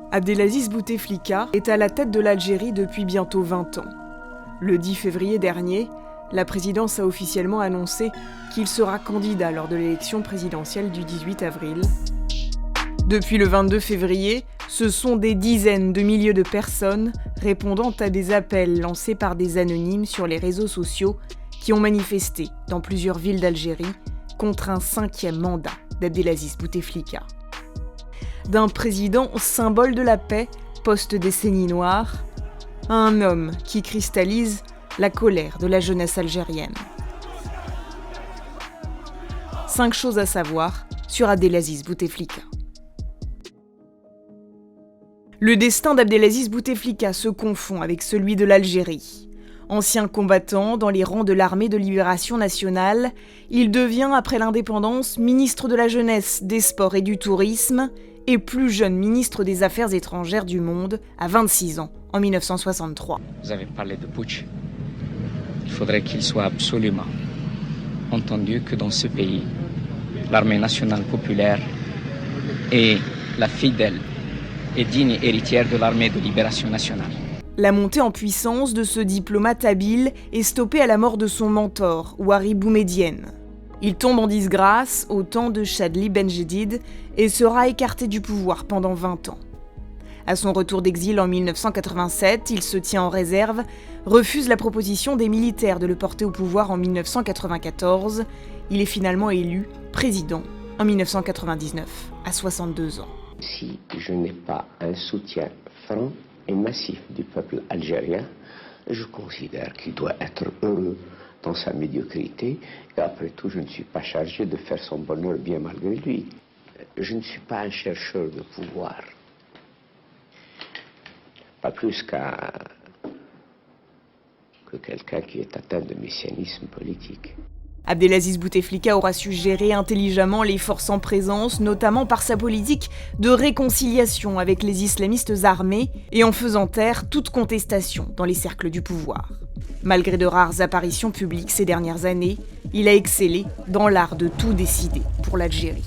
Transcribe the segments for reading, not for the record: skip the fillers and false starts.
Abdelaziz Bouteflika est à la tête de l'Algérie depuis bientôt 20 ans. Le 10 février dernier, la présidence a officiellement annoncé qu'il sera candidat lors de l'élection présidentielle du 18 avril. Depuis le 22 février, ce sont des dizaines de milliers de personnes répondant à des appels lancés par des anonymes sur les réseaux sociaux qui ont manifesté dans plusieurs villes d'Algérie contre un 5e mandat d'Abdelaziz Bouteflika. D'un président symbole de la paix post-décennie noire, à un homme qui cristallise la colère de la jeunesse algérienne. 5 choses à savoir sur Abdelaziz Bouteflika. Le destin d'Abdelaziz Bouteflika se confond avec celui de l'Algérie. Ancien combattant dans les rangs de l'armée de libération nationale, il devient après l'indépendance ministre de la jeunesse, des sports et du tourisme et plus jeune ministre des Affaires étrangères du monde à 26 ans en 1963. Vous avez parlé de putsch. Il faudrait qu'il soit absolument entendu que dans ce pays, l'armée nationale populaire est la fidèle et digne héritière de l'armée de libération nationale. La montée en puissance de ce diplomate habile est stoppée à la mort de son mentor, Ouari Boumedienne. Il tombe en disgrâce au temps de Chadli Benjedid et sera écarté du pouvoir pendant 20 ans. À son retour d'exil en 1987, il se tient en réserve, refuse la proposition des militaires de le porter au pouvoir en 1994. Il est finalement élu président en 1999, à 62 ans. Si je n'ai pas un soutien franc et massif du peuple algérien, je considère qu'il doit être heureux dans sa médiocrité, et après tout, je ne suis pas chargé de faire son bonheur bien malgré lui. Je ne suis pas un chercheur de pouvoir, pas plus que quelqu'un qui est atteint de messianisme politique. Abdelaziz Bouteflika aura su gérer intelligemment les forces en présence, notamment par sa politique de réconciliation avec les islamistes armés et en faisant taire toute contestation dans les cercles du pouvoir. Malgré de rares apparitions publiques ces dernières années, il a excellé dans l'art de tout décider pour l'Algérie.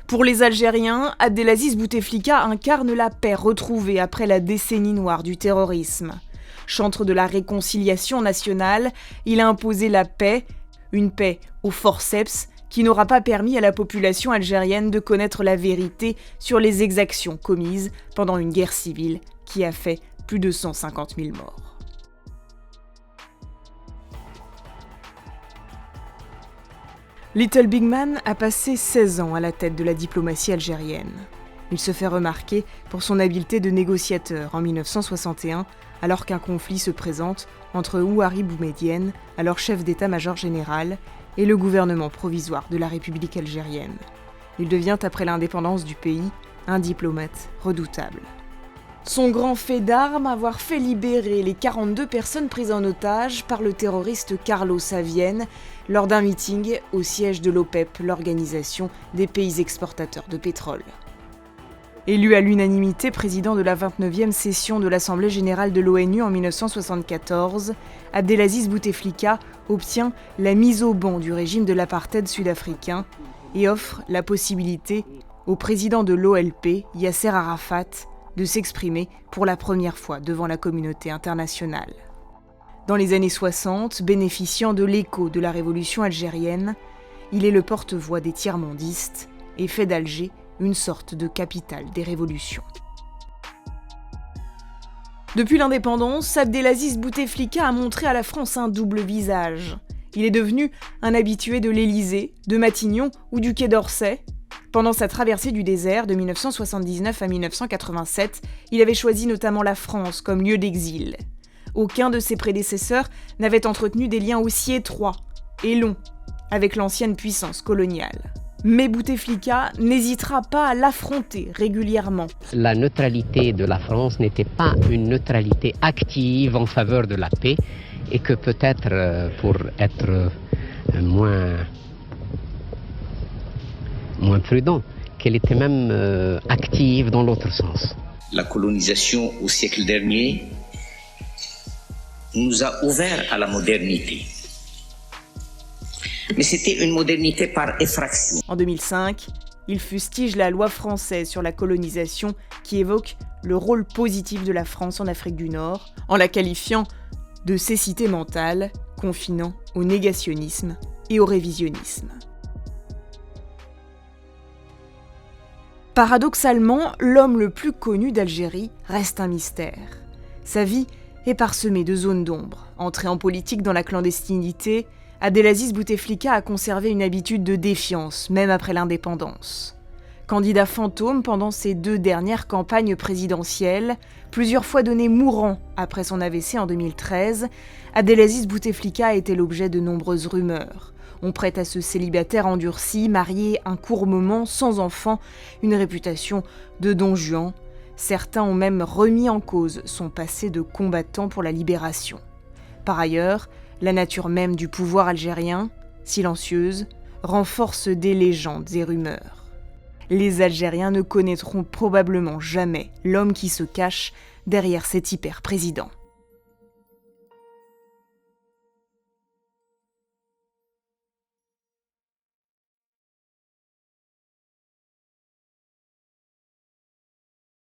Pour les Algériens, Abdelaziz Bouteflika incarne la paix retrouvée après la décennie noire du terrorisme. Chantre de la réconciliation nationale, il a imposé la paix, une paix au forceps qui n'aura pas permis à la population algérienne de connaître la vérité sur les exactions commises pendant une guerre civile qui a fait plus de 150 000 morts. Little Big Man a passé 16 ans à la tête de la diplomatie algérienne. Il se fait remarquer pour son habileté de négociateur en 1961, alors qu'un conflit se présente entre Ouari Boumedienne, alors chef d'état-major général, et le gouvernement provisoire de la République algérienne. Il devient, après l'indépendance du pays, un diplomate redoutable. Son grand fait d'armes, avoir fait libérer les 42 personnes prises en otage par le terroriste Carlos à Vienne lors d'un meeting au siège de l'OPEP, l'organisation des pays exportateurs de pétrole. Élu à l'unanimité président de la 29e session de l'Assemblée générale de l'ONU en 1974, Abdelaziz Bouteflika obtient la mise au ban du régime de l'apartheid sud-africain et offre la possibilité au président de l'OLP, Yasser Arafat, de s'exprimer pour la première fois devant la communauté internationale. Dans les années 60, bénéficiant de l'écho de la révolution algérienne, il est le porte-voix des tiers-mondistes et fait d'Alger une sorte de capitale des révolutions. Depuis l'indépendance, Abdelaziz Bouteflika a montré à la France un double visage. Il est devenu un habitué de l'Élysée, de Matignon ou du Quai d'Orsay. Pendant sa traversée du désert de 1979 à 1987, il avait choisi notamment la France comme lieu d'exil. Aucun de ses prédécesseurs n'avait entretenu des liens aussi étroits et longs avec l'ancienne puissance coloniale. Mais Bouteflika n'hésitera pas à l'affronter régulièrement. La neutralité de la France n'était pas une neutralité active en faveur de la paix et que peut-être pour être moins prudent, qu'elle était même active dans l'autre sens. La colonisation au siècle dernier nous a ouvert à la modernité. mais c'était une modernité par effraction. En 2005, il fustige la loi française sur la colonisation qui évoque le rôle positif de la France en Afrique du Nord, en la qualifiant de cécité mentale, confinant au négationnisme et au révisionnisme. Paradoxalement, l'homme le plus connu d'Algérie reste un mystère. Sa vie est parsemée de zones d'ombre. Entré en politique dans la clandestinité, Abdelaziz Bouteflika a conservé une habitude de défiance, même après l'indépendance. Candidat fantôme pendant ses 2 dernières campagnes présidentielles, plusieurs fois donné mourant après son AVC en 2013, Abdelaziz Bouteflika a été l'objet de nombreuses rumeurs. On prête à ce célibataire endurci, marié un court moment, sans enfant, une réputation de Don Juan. Certains ont même remis en cause son passé de combattant pour la libération. Par ailleurs, la nature même du pouvoir algérien, silencieuse, renforce des légendes et rumeurs. Les Algériens ne connaîtront probablement jamais l'homme qui se cache derrière cet hyper-président.